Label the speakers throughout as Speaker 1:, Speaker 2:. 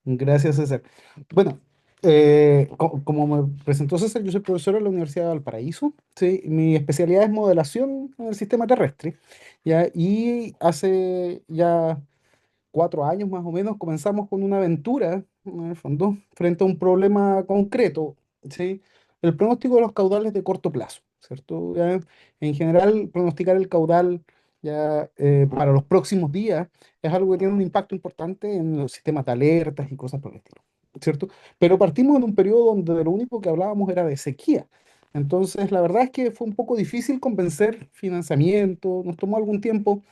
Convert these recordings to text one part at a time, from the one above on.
Speaker 1: Gracias, César. Bueno, como me presentó César, yo soy profesor en la Universidad de Valparaíso. Sí, mi especialidad es modelación en el sistema terrestre. ¿Ya? Y hace ya 4 años más o menos comenzamos con una aventura, en el fondo, frente a un problema concreto, ¿sí? El pronóstico de los caudales de corto plazo, ¿cierto? Ya, en general, pronosticar el caudal ya para los próximos días es algo que tiene un impacto importante en los sistemas de alertas y cosas por el estilo, ¿cierto? Pero partimos en un periodo donde de lo único que hablábamos era de sequía. Entonces, la verdad es que fue un poco difícil convencer financiamiento, nos tomó algún tiempo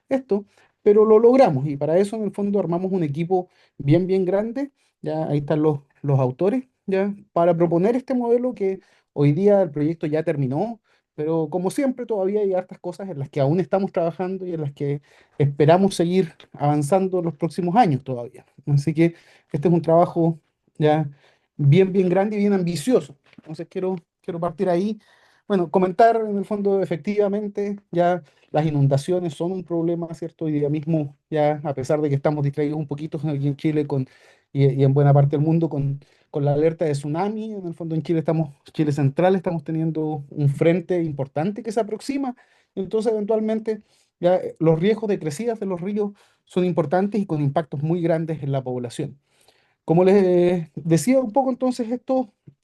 Speaker 1: esto, pero lo logramos y para eso en el fondo armamos un equipo bien grande, ya ahí están los autores, ya, para proponer este modelo que hoy día el proyecto ya terminó, pero como siempre todavía hay hartas cosas en las que aún estamos trabajando y en las que esperamos seguir avanzando en los próximos años todavía. Así que este es un trabajo ya bien grande y bien ambicioso. Entonces quiero partir ahí. Bueno, comentar en el fondo efectivamente ya las inundaciones son un problema, ¿cierto? Hoy día mismo, ya a pesar de que estamos distraídos un poquito aquí en Chile y en buena parte del mundo con la alerta de tsunami, en el fondo en Chile Chile Central, estamos teniendo un frente importante que se aproxima. Entonces, eventualmente, ya los riesgos de crecidas de los ríos son importantes y con impactos muy grandes en la población. Como les decía un poco entonces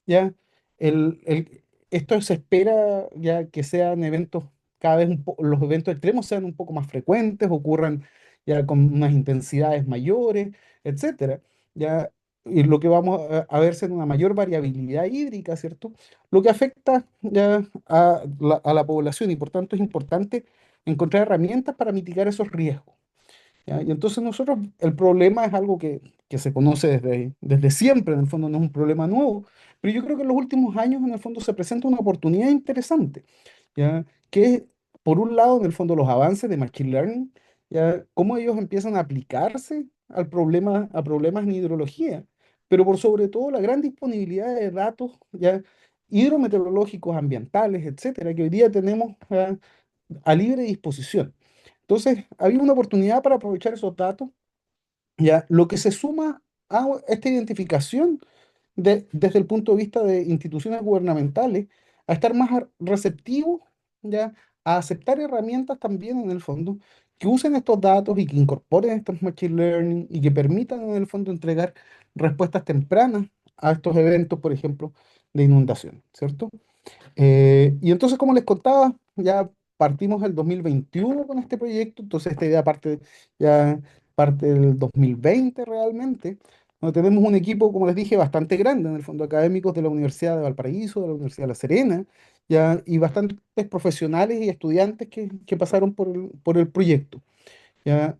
Speaker 1: ya, esto se espera ya que sean eventos cada vez los eventos extremos sean un poco más frecuentes, ocurran ya con unas intensidades mayores, etcétera. Ya, y lo que vamos a verse en una mayor variabilidad hídrica, ¿cierto? Lo que afecta ya a la población y por tanto es importante encontrar herramientas para mitigar esos riesgos. ¿Ya? Y entonces nosotros, el problema es algo que se conoce desde siempre, en el fondo no es un problema nuevo, pero yo creo que en los últimos años en el fondo se presenta una oportunidad interesante, ¿ya? Que es, por un lado, en el fondo los avances de Machine Learning, ¿ya? Cómo ellos empiezan a aplicarse a problemas en hidrología, pero por sobre todo la gran disponibilidad de datos, ¿ya? Hidrometeorológicos, ambientales, etcétera, que hoy día tenemos, ¿ya? A libre disposición. Entonces, había una oportunidad para aprovechar esos datos, ya, lo que se suma a esta identificación desde el punto de vista de instituciones gubernamentales, a estar más receptivos, ya, a aceptar herramientas también en el fondo que usen estos datos y que incorporen estos machine learning y que permitan en el fondo entregar respuestas tempranas a estos eventos, por ejemplo, de inundación, ¿cierto? Y entonces, como les contaba, ya partimos el 2021 con este proyecto, entonces esta idea ya parte del 2020 realmente, donde tenemos un equipo, como les dije, bastante grande, en el fondo académicos de la Universidad de Valparaíso, de la Universidad de La Serena, ya, y bastantes profesionales y estudiantes que pasaron por el proyecto. ¿Ya?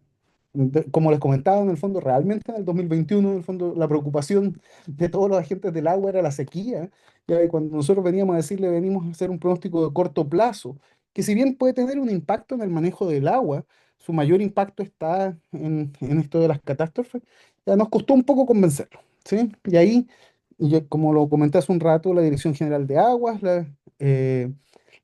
Speaker 1: Como les comentaba, en el fondo, realmente en el 2021, en el fondo, la preocupación de todos los agentes del agua era la sequía. ¿Ya? Y cuando nosotros veníamos a decirle, venimos a hacer un pronóstico de corto plazo, que si bien puede tener un impacto en el manejo del agua, su mayor impacto está en esto de las catástrofes, ya nos costó un poco convencerlo, ¿sí? Y ahí, como lo comenté hace un rato, la Dirección General de Aguas, la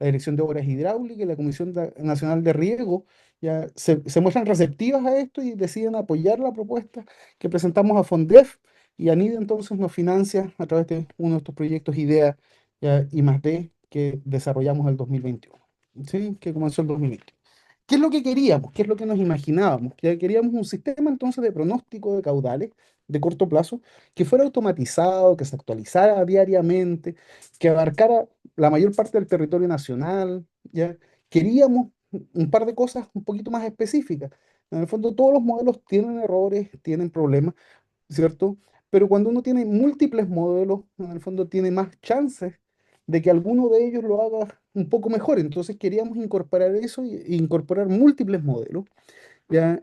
Speaker 1: Dirección de Obras Hidráulicas y la Comisión Nacional de Riego, ya se muestran receptivas a esto y deciden apoyar la propuesta que presentamos a Fondef y ANID entonces nos financia a través de uno de estos proyectos IDEA ya, I más D que desarrollamos el 2021, ¿sí? Que comenzó el 2020. ¿Qué es lo que queríamos? ¿Qué es lo que nos imaginábamos? Que queríamos un sistema entonces de pronóstico de caudales de corto plazo que fuera automatizado, que se actualizara diariamente, que abarcara la mayor parte del territorio nacional, ¿ya? Queríamos un par de cosas un poquito más específicas. En el fondo, todos los modelos tienen errores, tienen problemas, ¿cierto? Pero cuando uno tiene múltiples modelos, en el fondo tiene más chances de que alguno de ellos lo haga un poco mejor. Entonces queríamos incorporar eso y incorporar múltiples modelos. ¿Ya?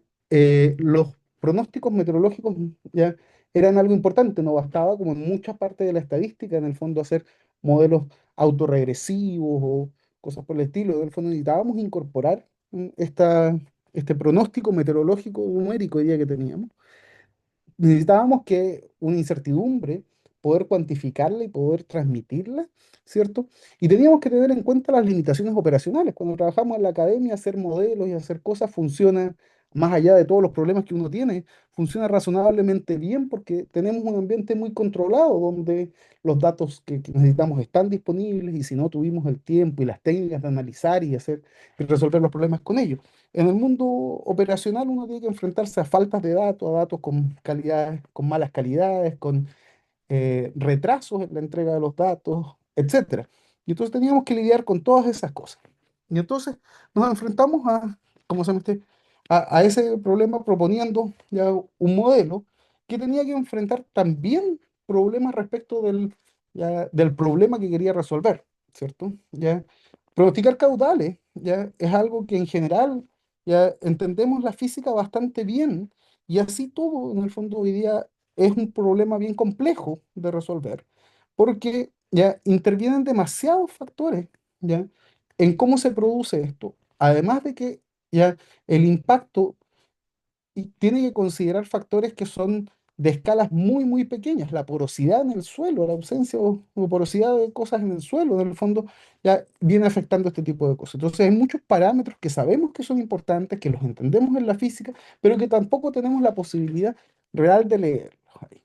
Speaker 1: Los pronósticos meteorológicos ya eran algo importante, no bastaba, como en muchas partes de la estadística, en el fondo hacer modelos autorregresivos o cosas por el estilo. En el fondo necesitábamos incorporar este pronóstico meteorológico numérico hoy día que teníamos. Necesitábamos que una incertidumbre, poder cuantificarla y poder transmitirla, ¿cierto? Y teníamos que tener en cuenta las limitaciones operacionales. Cuando trabajamos en la academia, hacer modelos y hacer cosas funciona más allá de todos los problemas que uno tiene, funciona razonablemente bien porque tenemos un ambiente muy controlado donde los datos que necesitamos están disponibles y si no tuvimos el tiempo y las técnicas de analizar y hacer y resolver los problemas con ellos. En el mundo operacional uno tiene que enfrentarse a faltas de datos, a datos con calidades, con malas calidades, con retrasos en la entrega de los datos, etcétera. Y entonces teníamos que lidiar con todas esas cosas. Y entonces nos enfrentamos a, ¿cómo se llama a ese problema proponiendo ya un modelo que tenía que enfrentar también problemas respecto del problema que quería resolver, ¿cierto? Ya, pronosticar caudales ya es algo que en general ya entendemos la física bastante bien y así todo en el fondo hoy día es un problema bien complejo de resolver, porque ya intervienen demasiados factores, ¿ya? En cómo se produce esto. Además de que ya el impacto tiene que considerar factores que son de escalas muy, muy pequeñas. La porosidad en el suelo, la ausencia o porosidad de cosas en el suelo, en el fondo, ya viene afectando este tipo de cosas. Entonces, hay muchos parámetros que sabemos que son importantes, que los entendemos en la física, pero que tampoco tenemos la posibilidad real de leerlos ahí.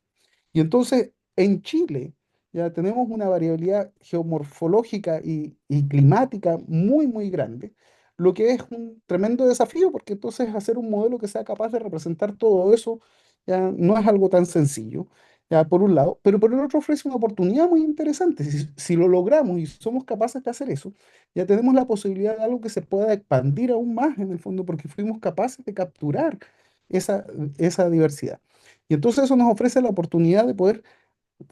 Speaker 1: Y entonces, en Chile, ya tenemos una variabilidad geomorfológica y climática muy, muy grande, lo que es un tremendo desafío, porque entonces hacer un modelo que sea capaz de representar todo eso ya no es algo tan sencillo, ya por un lado, pero por el otro ofrece una oportunidad muy interesante. Si lo logramos y somos capaces de hacer eso, ya tenemos la posibilidad de algo que se pueda expandir aún más en el fondo, porque fuimos capaces de capturar esa, esa diversidad. Y entonces eso nos ofrece la oportunidad de poder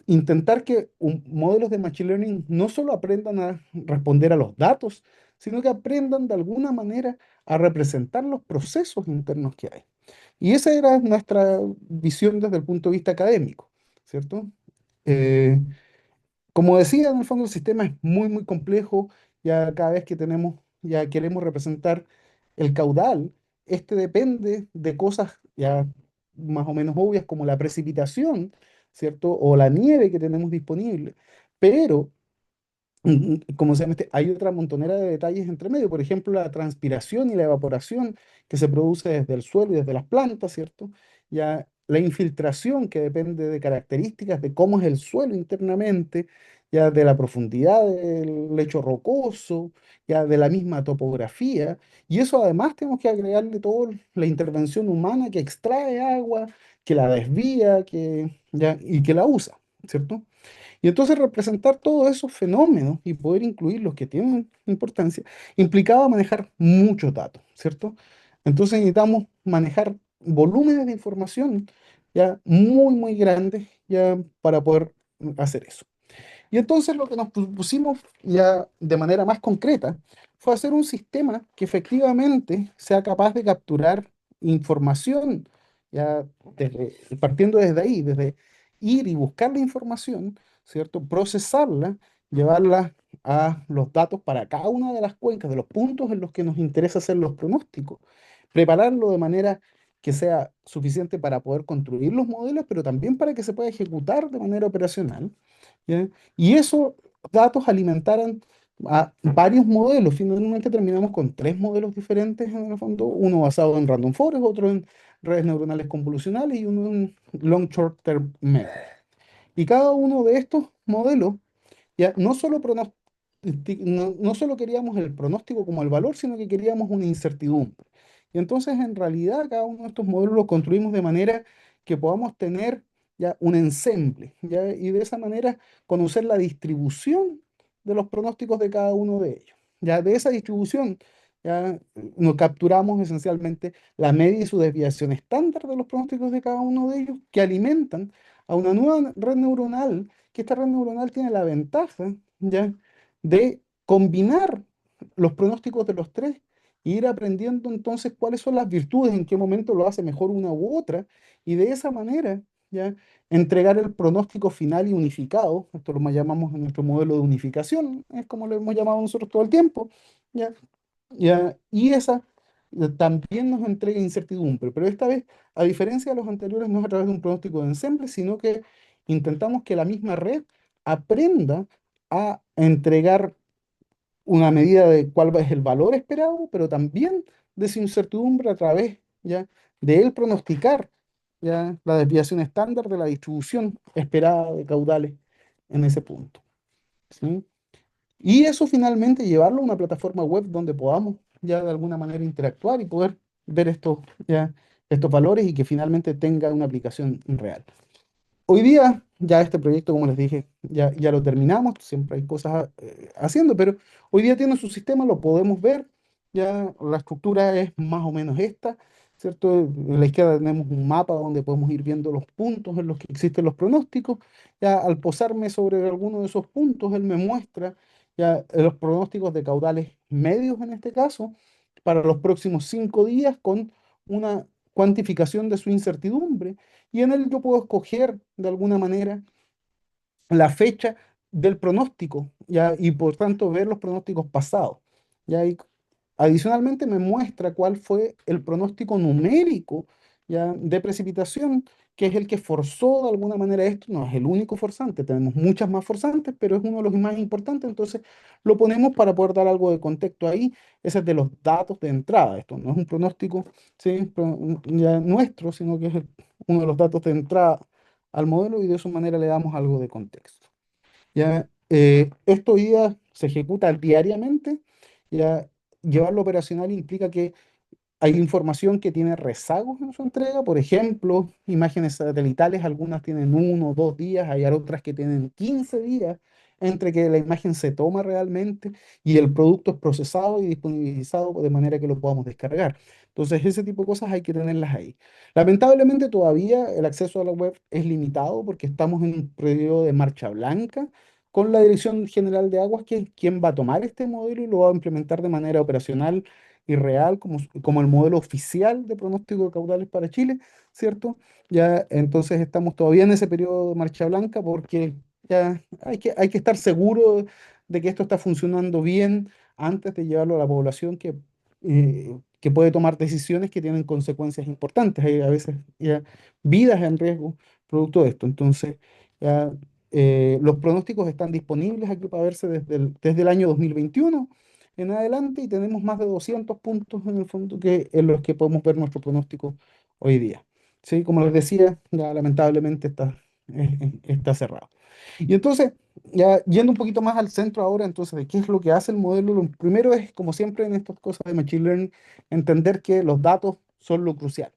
Speaker 1: intentar que modelos de Machine Learning no solo aprendan a responder a los datos, sino que aprendan de alguna manera a representar los procesos internos que hay. Y esa era nuestra visión desde el punto de vista académico, ¿cierto? Eh, Como decía, en el fondo el sistema es muy, muy complejo. Ya cada vez que ya queremos representar el caudal, este depende de cosas ya más o menos obvias como la precipitación, ¿cierto? O la nieve que tenemos disponible. Pero como se llama hay otra montonera de detalles entre medio, por ejemplo, la transpiración y la evaporación que se produce desde el suelo y desde las plantas, ¿cierto? Ya la infiltración que depende de características de cómo es el suelo internamente, ya de la profundidad del lecho rocoso, ya de la misma topografía, y eso además tenemos que agregarle toda la intervención humana que extrae agua, que la desvía, y que la usa, ¿cierto? Y entonces representar todos esos fenómenos y poder incluir los que tienen importancia implicaba manejar muchos datos, ¿cierto? Entonces necesitamos manejar volúmenes de información ya muy, muy grandes ya para poder hacer eso. Y entonces lo que nos pusimos ya de manera más concreta fue hacer un sistema que efectivamente sea capaz de capturar información, ya partiendo desde ahí, desde ir y buscar la información, ¿cierto? Procesarla, llevarla a los datos para cada una de las cuencas, de los puntos en los que nos interesa hacer los pronósticos, prepararlo de manera que sea suficiente para poder construir los modelos, pero también para que se pueda ejecutar de manera operacional. ¿Ya? Y esos datos alimentaran a varios modelos. Finalmente terminamos con tres modelos diferentes en el fondo, uno basado en Random Forest, otro en redes neuronales convolucionales y uno en Long Short Term Memory. Y cada uno de estos modelos ya no solo queríamos el pronóstico como el valor, sino que queríamos una incertidumbre. Y entonces, en realidad, cada uno de estos modelos los construimos de manera que podamos tener ya un ensemble, ¿ya? Y de esa manera conocer la distribución de los pronósticos de cada uno de ellos. Ya de esa distribución ya nos capturamos esencialmente la media y su desviación estándar de los pronósticos de cada uno de ellos que alimentan a una nueva red neuronal, que esta red neuronal tiene la ventaja, ¿ya? De combinar los pronósticos de los tres e ir aprendiendo entonces cuáles son las virtudes, en qué momento lo hace mejor una u otra, y de esa manera, ¿ya? Entregar el pronóstico final y unificado, esto lo llamamos en nuestro modelo de unificación, es como lo hemos llamado nosotros todo el tiempo, ¿ya? Y esa también nos entrega incertidumbre, pero esta vez, a diferencia de los anteriores, no es a través de un pronóstico de ensemble, sino que intentamos que la misma red aprenda a entregar una medida de cuál es el valor esperado, pero también de su incertidumbre a través ¿ya? De él pronosticar, ¿ya? La desviación estándar de la distribución esperada de caudales en ese punto, ¿sí? Y eso finalmente llevarlo a una plataforma web donde podamos ya de alguna manera interactuar y poder ver ya, estos valores y que finalmente tenga una aplicación real. Hoy día ya este proyecto, como les dije, ya lo terminamos, siempre hay cosas haciendo, pero hoy día tiene su sistema, lo podemos ver, ya la estructura es más o menos esta, ¿cierto? En la izquierda tenemos un mapa donde podemos ir viendo los puntos en los que existen los pronósticos, ya al posarme sobre alguno de esos puntos, él me muestra ya los pronósticos de caudales medios en este caso, para los próximos 5 días con una cuantificación de su incertidumbre y en él yo puedo escoger de alguna manera la fecha del pronóstico, ¿ya? Y por tanto ver los pronósticos pasados, ¿ya? Y adicionalmente me muestra cuál fue el pronóstico numérico, ¿ya? De precipitación, que es el que forzó de alguna manera esto. No es el único forzante, tenemos muchas más forzantes, pero es uno de los más importantes, entonces lo ponemos para poder dar algo de contexto ahí. Ese es de los datos de entrada. Esto no es un pronóstico, ¿sí? Ya nuestro, sino que es uno de los datos de entrada al modelo y de esa manera le damos algo de contexto. ¿Ya? Esto hoy día se ejecuta diariamente. ¿Ya? Llevarlo operacional implica que hay información que tiene rezagos en su entrega, por ejemplo, imágenes satelitales, algunas tienen 1 o 2 días, hay otras que tienen 15 días entre que la imagen se toma realmente y el producto es procesado y disponibilizado de manera que lo podamos descargar. Entonces, ese tipo de cosas hay que tenerlas ahí. Lamentablemente, todavía el acceso a la web es limitado porque estamos en un periodo de marcha blanca con la Dirección General de Aguas, que es quien va a tomar este modelo y lo va a implementar de manera operacional y real como el modelo oficial de pronóstico de caudales para Chile, ¿cierto? Ya entonces estamos todavía en ese periodo de marcha blanca porque ya hay que estar seguro de que esto está funcionando bien antes de llevarlo a la población que puede tomar decisiones que tienen consecuencias importantes. Hay a veces ya vidas en riesgo producto de esto. Entonces, ya, los pronósticos están disponibles aquí para verse desde el año 2021 en adelante y tenemos más de 200 puntos en el fondo en los que podemos ver nuestro pronóstico hoy día. Sí, como les decía, ya lamentablemente está cerrado. Y entonces, ya yendo un poquito más al centro ahora, entonces, de qué es lo que hace el modelo, lo primero es, como siempre en estas cosas de Machine Learning, entender que los datos son lo crucial.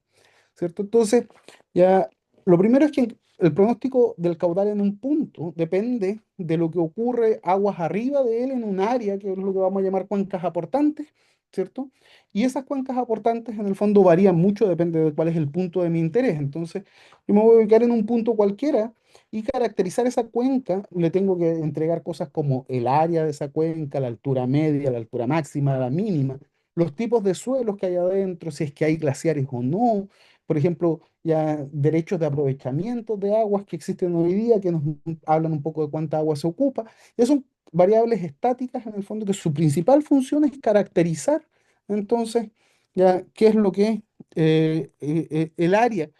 Speaker 1: ¿Cierto? Entonces, ya lo primero es que el pronóstico del caudal en un punto depende de lo que ocurre aguas arriba de él en un área, que es lo que vamos a llamar cuencas aportantes, ¿cierto? Y esas cuencas aportantes en el fondo varían mucho, depende de cuál es el punto de mi interés. Entonces, yo me voy a ubicar en un punto cualquiera y caracterizar esa cuenca, le tengo que entregar cosas como el área de esa cuenca, la altura media, la altura máxima, la mínima, los tipos de suelos que hay adentro, si es que hay glaciares o no, por ejemplo, ya derechos de aprovechamiento de aguas que existen hoy día, que nos hablan un poco de cuánta agua se ocupa. Ya son variables estáticas en el fondo que su principal función es caracterizar entonces ya qué es lo que es el área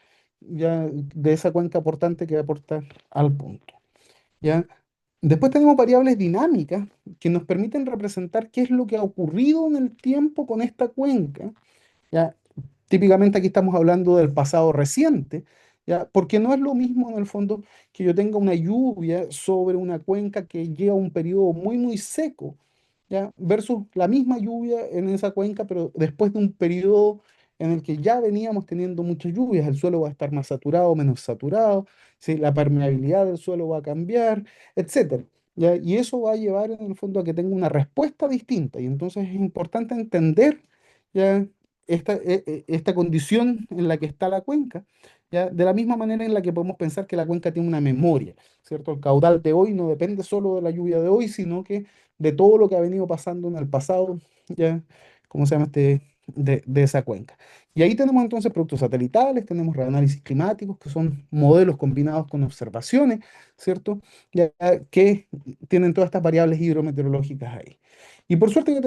Speaker 1: ya de esa cuenca aportante que aporta al punto. ¿Ya? Después tenemos variables dinámicas que nos permiten representar qué es lo que ha ocurrido en el tiempo con esta cuenca. ¿Ya? Típicamente aquí estamos hablando del pasado reciente, ¿ya? Porque no es lo mismo en el fondo que yo tenga una lluvia sobre una cuenca que lleva un periodo muy, muy seco, ¿ya? Versus la misma lluvia en esa cuenca, pero después de un periodo en el que ya veníamos teniendo muchas lluvias, el suelo va a estar más saturado, menos saturado, ¿sí? La permeabilidad del suelo va a cambiar, etcétera. ¿Ya? Y eso va a llevar en el fondo a que tenga una respuesta distinta. Y entonces es importante entender ya esta condición en la que está la cuenca, ¿ya? De la misma manera en la que podemos pensar que la cuenca tiene una memoria, ¿cierto? El caudal de hoy no depende solo de la lluvia de hoy, sino que de todo lo que ha venido pasando en el pasado, ¿ya? ¿Cómo se llama de esa cuenca? Y ahí tenemos entonces productos satelitales, tenemos análisis climáticos, que son modelos combinados con observaciones, ¿cierto? Ya que tienen todas estas variables hidrometeorológicas ahí. Y por suerte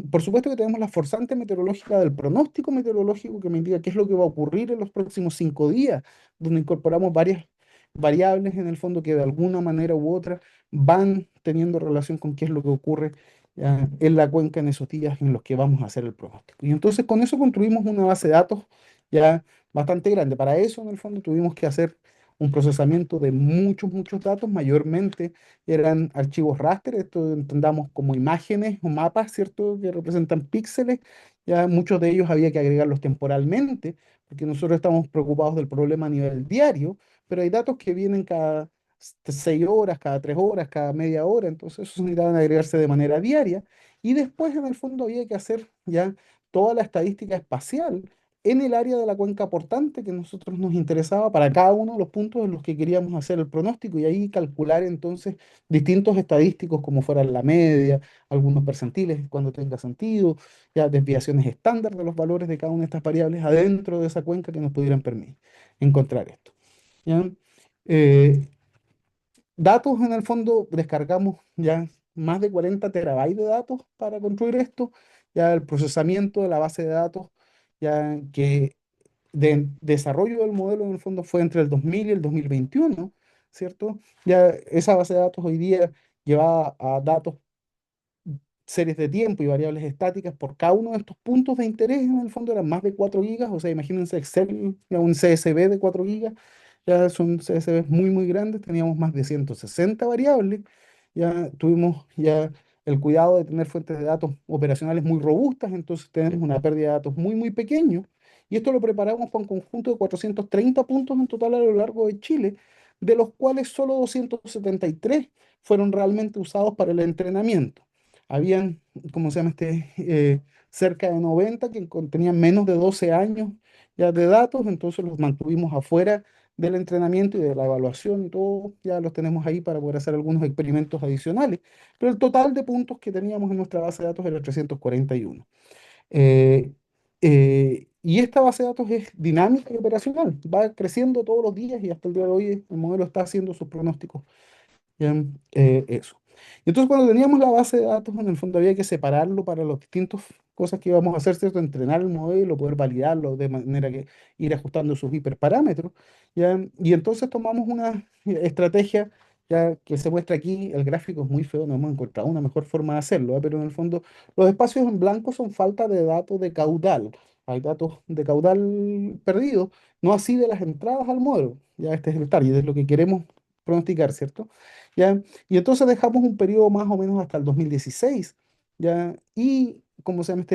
Speaker 1: por supuesto que tenemos la forzante meteorológica del pronóstico meteorológico que me indica qué es lo que va a ocurrir en los próximos 5 días, donde incorporamos varias variables en el fondo que de alguna manera u otra van teniendo relación con qué es lo que ocurre ya, en la cuenca en esos días en los que vamos a hacer el pronóstico. Y entonces con eso construimos una base de datos ya bastante grande. Para eso, en el fondo, tuvimos que hacer un procesamiento de muchos datos, mayormente eran archivos raster, esto entendamos como imágenes o mapas, ¿cierto? Que representan píxeles, ya muchos de ellos había que agregarlos temporalmente, porque nosotros estamos preocupados del problema a nivel diario, pero hay datos que vienen cada 6 horas, cada 3 horas, cada media hora, entonces esos necesitaban agregarse de manera diaria. Y después, en el fondo, había que hacer ya toda la estadística espacial en el área de la cuenca portante que a nosotros nos interesaba para cada uno de los puntos en los que queríamos hacer el pronóstico y ahí calcular entonces distintos estadísticos como fueran la media, algunos percentiles cuando tenga sentido, ya desviaciones estándar de los valores de cada una de estas variables adentro de esa cuenca que nos pudieran permitir encontrar esto. ¿Ya? Eh, Datos, en el fondo, descargamos ya más de 40 terabytes de datos para construir esto. Ya el procesamiento de la base de datos, ya que de desarrollo del modelo en el fondo fue entre el 2000 y el 2021, ¿cierto? Ya esa base de datos hoy día lleva a datos, series de tiempo y variables estáticas por cada uno de estos puntos de interés, en el fondo eran más de 4 gigas, o sea, imagínense Excel, ya un CSV de 4 gigas, ya son CSVs muy grandes, teníamos más de 160 variables, ya tuvimos ya el cuidado de tener fuentes de datos operacionales muy robustas, entonces tenemos una pérdida de datos muy pequeño, y esto lo preparamos para un conjunto de 430 puntos en total a lo largo de Chile, de los cuales solo 273 fueron realmente usados para el entrenamiento. Habían, ¿cómo se llama cerca de 90 que tenían menos de 12 años ya de datos, entonces los mantuvimos afuera del entrenamiento y de la evaluación y todo, ya los tenemos ahí para poder hacer algunos experimentos adicionales. Pero el total de puntos que teníamos en nuestra base de datos era 341. Eh, y esta base de datos es dinámica y operacional, va creciendo todos los días y hasta el día de hoy el modelo está haciendo sus pronósticos. Ya, eso. Y entonces cuando teníamos la base de datos, en el fondo había que separarlo para las distintas cosas que íbamos a hacer, ¿cierto? Entrenar el modelo, poder validarlo de manera que ir ajustando sus hiperparámetros, ¿ya? Y entonces tomamos una estrategia ya que se muestra aquí, el gráfico es muy feo, no hemos encontrado una mejor forma de hacerlo, ¿eh? Pero en el fondo los espacios en blanco son falta de datos de caudal. Hay datos de caudal perdidos, no así de las entradas al modelo. Ya este es el target, es lo que queremos pronosticar, ¿cierto? ¿Ya? Y entonces dejamos un periodo más o menos hasta el 2016, ¿ya? Y, ¿cómo se llama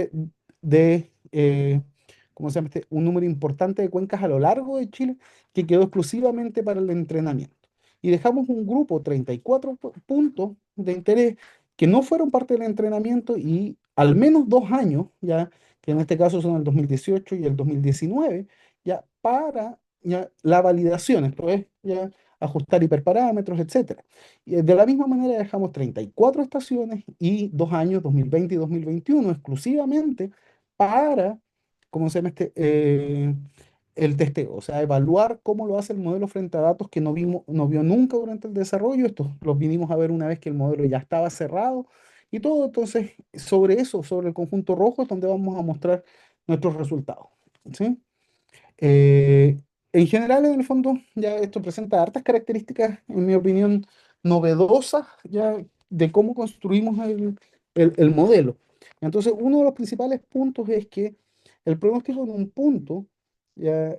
Speaker 1: ¿cómo se llama un número importante de cuencas a lo largo de Chile que quedó exclusivamente para el entrenamiento. Y dejamos un grupo, 34 puntos de interés que no fueron parte del entrenamiento y al menos 2 años, ya, que en este caso son el 2018 y el 2019, ya, para ya, la validación, esto es, ya, ajustar hiperparámetros, etcétera. Y de la misma manera dejamos 34 estaciones y 2 años, 2020 y 2021, exclusivamente para, ¿cómo se llama el testeo? O sea, evaluar cómo lo hace el modelo frente a datos que no vio nunca durante el desarrollo. Estos los vinimos a ver una vez que el modelo ya estaba cerrado y todo. Entonces, sobre eso, sobre el conjunto rojo, es donde vamos a mostrar nuestros resultados. ¿Sí? Eh, en general, en el fondo, ya esto presenta hartas características, en mi opinión, novedosas ya de cómo construimos el modelo. Entonces, uno de los principales puntos es que el pronóstico en un punto ya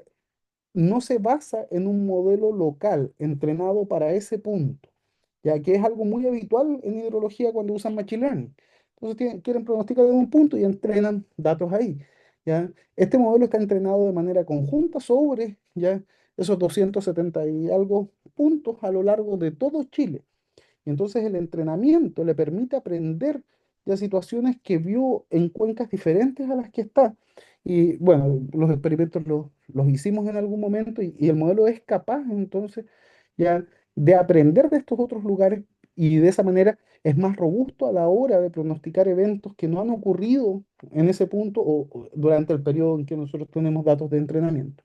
Speaker 1: no se basa en un modelo local entrenado para ese punto, ya que es algo muy habitual en hidrología cuando usan Machine Learning. Entonces quieren pronosticar en un punto y entrenan datos ahí. ¿Ya? Este modelo está entrenado de manera conjunta sobre ya esos 270 y algo puntos a lo largo de todo Chile. Y entonces el entrenamiento le permite aprender ya situaciones que vio en cuencas diferentes a las que está. Y bueno, los experimentos los hicimos en algún momento y el modelo es capaz entonces ya de aprender de estos otros lugares y de esa manera es más robusto a la hora de pronosticar eventos que no han ocurrido en ese punto o durante el periodo en que nosotros tenemos datos de entrenamiento.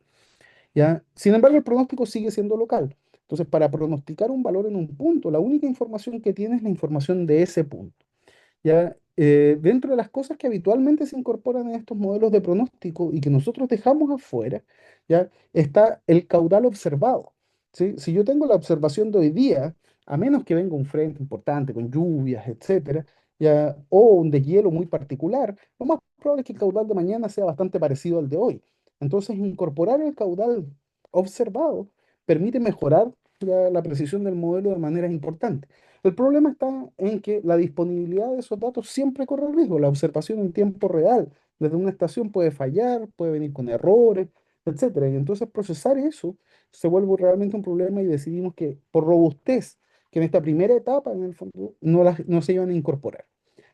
Speaker 1: ¿Ya? Sin embargo, el pronóstico sigue siendo local. Entonces, para pronosticar un valor en un punto, la única información que tiene es la información de ese punto. ¿Ya? Dentro de las cosas que habitualmente se incorporan en estos modelos de pronóstico y que nosotros dejamos afuera, ¿ya? Está el caudal observado. ¿Sí? Si yo tengo la observación de hoy día, a menos que venga un frente importante con lluvias, etcétera, ya, o un deshielo muy particular, lo más probable es que el caudal de mañana sea bastante parecido al de hoy. Entonces, incorporar el caudal observado permite mejorar la precisión del modelo de manera importante. El problema está en que la disponibilidad de esos datos siempre corre riesgo. La observación en tiempo real desde una estación puede fallar, puede venir con errores, etcétera. Y entonces procesar eso se vuelve realmente un problema y decidimos que por robustez, que en esta primera etapa, en el fondo, no se iban a incorporar.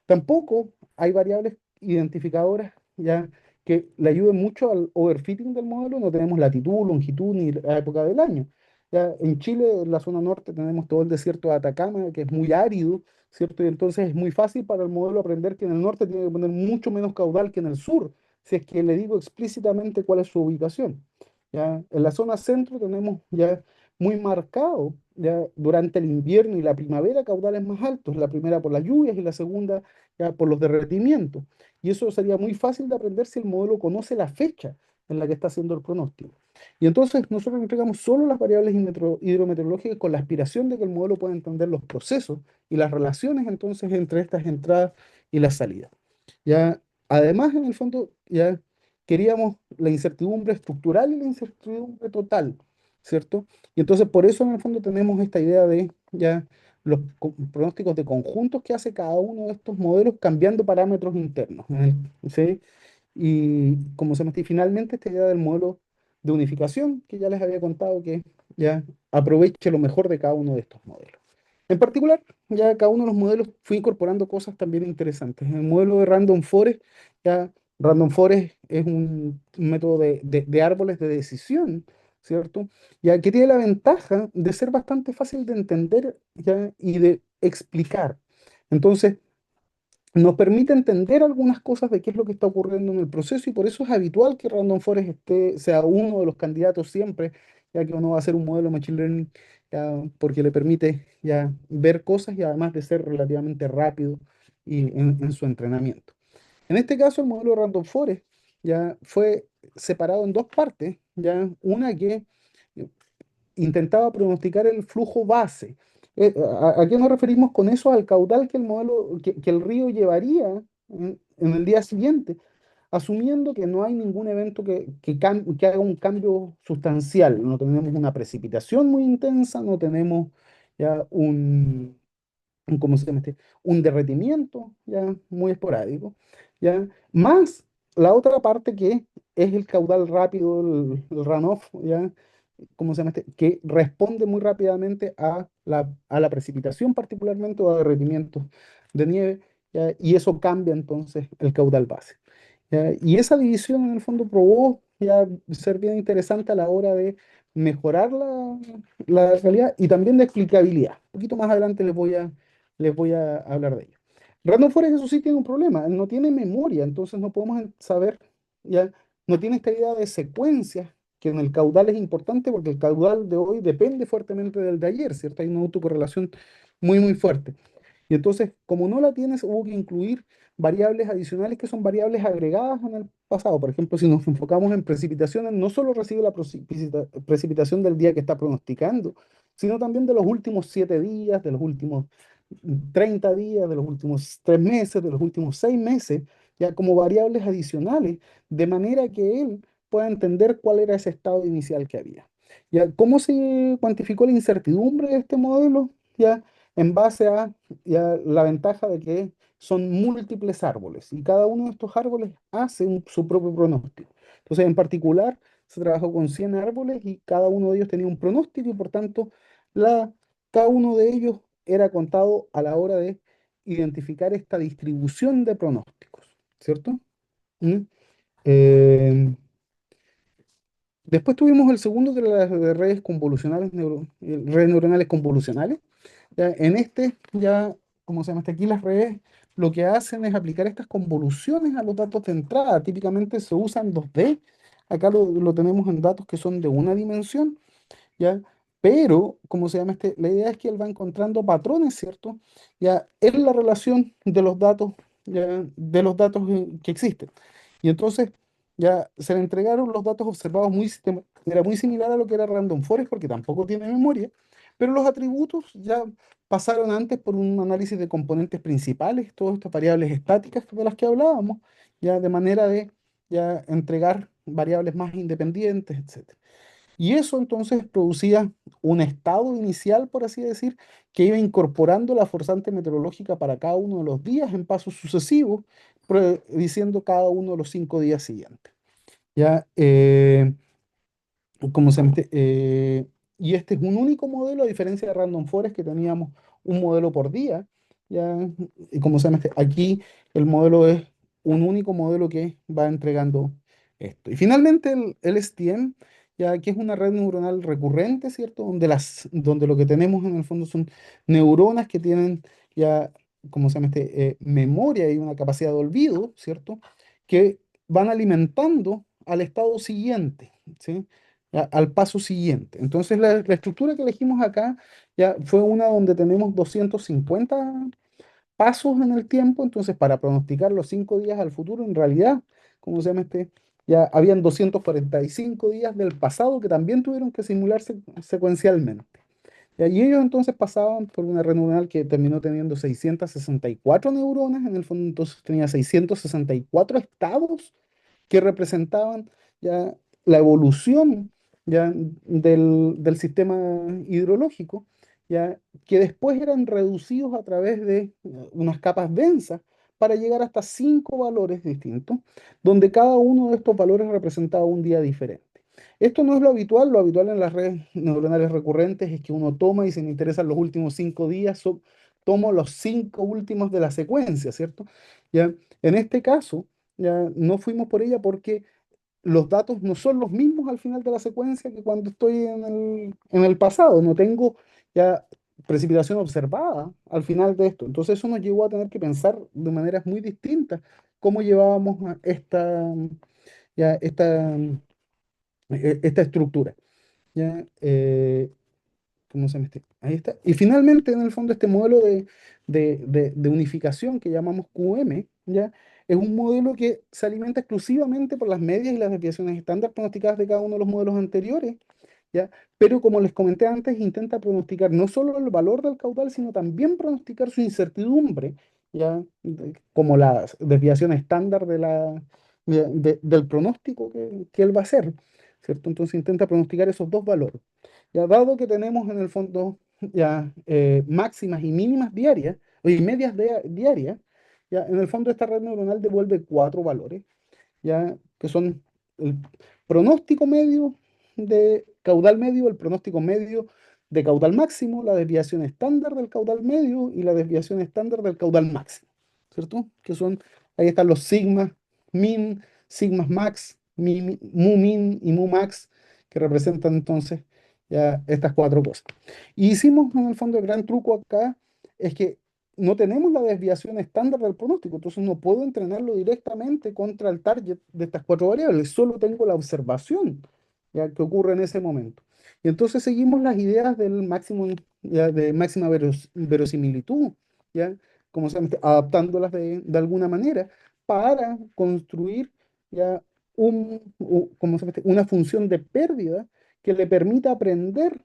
Speaker 1: Tampoco hay variables identificadoras ya que le ayuden mucho al overfitting del modelo. No tenemos latitud, longitud ni la época del año. Ya en Chile, en la zona norte, tenemos todo el desierto de Atacama, que es muy árido, ¿cierto? Y entonces es muy fácil para el modelo aprender que en el norte tiene que poner mucho menos caudal que en el sur, si es que le digo explícitamente cuál es su ubicación. ¿Ya? En la zona centro tenemos ya muy marcado ya durante el invierno y la primavera caudales más altos, la primera por las lluvias y la segunda ya por los derretimientos. Y eso sería muy fácil de aprender si el modelo conoce la fecha en la que está haciendo el pronóstico. Y entonces nosotros entregamos solo las variables hidrometeorológicas con la aspiración de que el modelo pueda entender los procesos y las relaciones entonces entre estas entradas y las salidas. Ya, además, en el fondo, ya queríamos la incertidumbre estructural y la incertidumbre total, ¿cierto? Y entonces por eso en el fondo tenemos esta idea de ya los pronósticos de conjuntos que hace cada uno de estos modelos cambiando parámetros internos, ¿sí? Y como se me dice, finalmente esta idea del modelo de unificación, que ya les había contado que ya aproveche lo mejor de cada uno de estos modelos. En particular, ya cada uno de los modelos fue incorporando cosas también interesantes. En el modelo de Random Forest, ya Random Forest es un método de árboles de decisión, ¿cierto? Ya que tiene la ventaja de ser bastante fácil de entender ya, y de explicar. Entonces, nos permite entender algunas cosas de qué es lo que está ocurriendo en el proceso y por eso es habitual que Random Forest sea uno de los candidatos siempre, ya que uno va a hacer un modelo de Machine Learning ya, porque le permite ya ver cosas y además de ser relativamente rápido y en su entrenamiento. En este caso, el modelo de Random Forest ya fue separado en dos partes, ya una que intentaba pronosticar el flujo base. ¿A qué nos referimos con eso? Al caudal que el modelo, que el río llevaría en el día siguiente, asumiendo que no hay ningún evento que haga un cambio sustancial. No tenemos una precipitación muy intensa, no tenemos ya ¿cómo se llama un derretimiento ya muy esporádico, ya, más la otra parte que es el caudal rápido, el runoff, ya, ¿cómo se llama que responde muy rápidamente a la precipitación particularmente o a derretimientos de nieve, ¿ya? Y eso cambia entonces el caudal base. ¿Ya? Y esa división en el fondo probó ya ser bien interesante a la hora de mejorar la realidad y también de explicabilidad. Un poquito más adelante les voy a hablar de ello. Random Forest, eso sí, tiene un problema, no tiene memoria, entonces no podemos saber, ya no tiene esta idea de secuencias, que en el caudal es importante porque el caudal de hoy depende fuertemente del de ayer, ¿cierto? Hay una autocorrelación muy fuerte. Y entonces, como no la tienes, hubo que incluir variables adicionales que son variables agregadas en el pasado. Por ejemplo, si nos enfocamos en precipitaciones, no solo recibe la precipitación del día que está pronosticando, sino también de los últimos 7 días, de los últimos 30 días, de los últimos 3 meses, de los últimos 6 meses, ya como variables adicionales, de manera que él pueda entender cuál era ese estado inicial que había. ¿Ya? ¿Cómo se cuantificó la incertidumbre de este modelo? ¿Ya? En base a ya, la ventaja de que son múltiples árboles y cada uno de estos árboles hace su propio pronóstico. Entonces, en particular, se trabajó con 100 árboles y cada uno de ellos tenía un pronóstico y por tanto, la, cada uno de ellos era contado a la hora de identificar esta distribución de pronósticos, ¿cierto? ¿Mm? Eh, Después tuvimos el segundo de las de redes convolucionales, redes neuronales convolucionales. Ya, en este, ya, como se llama aquí, las redes lo que hacen es aplicar estas convoluciones a los datos de entrada. Típicamente se usan 2D. Acá lo tenemos en datos que son de una dimensión, ¿ya? Pero, como se llama la idea es que él va encontrando patrones, ¿cierto? Ya, en la relación de los datos, ya, de los datos que existen. Y entonces, ya se le entregaron los datos observados era muy similar a lo que era Random Forest, porque tampoco tiene memoria, pero los atributos ya pasaron antes por un análisis de componentes principales, todas estas variables estáticas de las que hablábamos, ya de manera de ya entregar variables más independientes, etc. Y eso entonces producía un estado inicial, por así decir, que iba incorporando la forzante meteorológica para cada uno de los días en pasos sucesivos, prediciendo cada uno de los 5 días siguientes. ¿Ya? Como se, y este es un único modelo, a diferencia de Random Forest, que teníamos un modelo por día. ¿Ya? Y como se llama aquí el modelo es un único modelo que va entregando esto. Y finalmente el STM, ya que es una red neuronal recurrente, ¿cierto? Donde lo que tenemos en el fondo son neuronas que tienen ya, como se llama memoria y una capacidad de olvido, ¿cierto? Que van alimentando al estado siguiente, ¿sí? Al paso siguiente. Entonces, la estructura que elegimos acá ya fue una donde tenemos 250 pasos en el tiempo. Entonces, para pronosticar los 5 días al futuro, en realidad, como se llama ya habían 245 días del pasado que también tuvieron que simularse secuencialmente. Y ellos entonces pasaban por una red neuronal que terminó teniendo 664 neuronas, en el fondo entonces tenía 664 estados que representaban ya la evolución ya del sistema hidrológico, ya que después eran reducidos a través de unas capas densas para llegar hasta 5 valores distintos, donde cada uno de estos valores representaba un día diferente. Esto no es lo habitual en las redes neuronales recurrentes es que uno toma y se me interesan los últimos 5 días, tomo los 5 últimos de la secuencia, ¿cierto? Ya, en este caso, ya no fuimos por ella porque los datos no son los mismos al final de la secuencia que cuando estoy en el pasado. No tengo ya precipitación observada al final de esto. Entonces eso nos llevó a tener que pensar de maneras muy distintas cómo llevábamos ya esta estructura. ¿Ya? ¿Cómo se llama Ahí está. Y finalmente, en el fondo, este modelo de unificación que llamamos QM, ¿ya? Es un modelo que se alimenta exclusivamente por las medias y las desviaciones estándar pronosticadas de cada uno de los modelos anteriores, ¿ya? Pero como les comenté antes, intenta pronosticar no solo el valor del caudal, sino también pronosticar su incertidumbre, ¿ya? Como la desviación estándar del pronóstico que él va a hacer, ¿cierto? Entonces intenta pronosticar esos dos valores. Ya dado que tenemos en el fondo ya máximas y mínimas diarias, y medias diarias, ya en el fondo esta red neuronal devuelve 4 valores, ya que son el pronóstico medio de caudal medio, el pronóstico medio de caudal máximo, la desviación estándar del caudal medio y la desviación estándar del caudal máximo, ¿cierto? Que son, ahí están los sigmas min, sigmas max, mu min y mu max, que representan entonces ya estas 4 cosas. Y hicimos en el fondo el gran truco acá, es que no tenemos la desviación estándar del pronóstico, entonces no puedo entrenarlo directamente contra el target de estas 4 variables, solo tengo la observación ya que ocurre en ese momento. Y entonces seguimos las ideas del máximo, ya, de máxima verosimilitud, ya, como se llama, adaptándolas de alguna manera para construir ya como se llama una función de pérdida que le permita aprender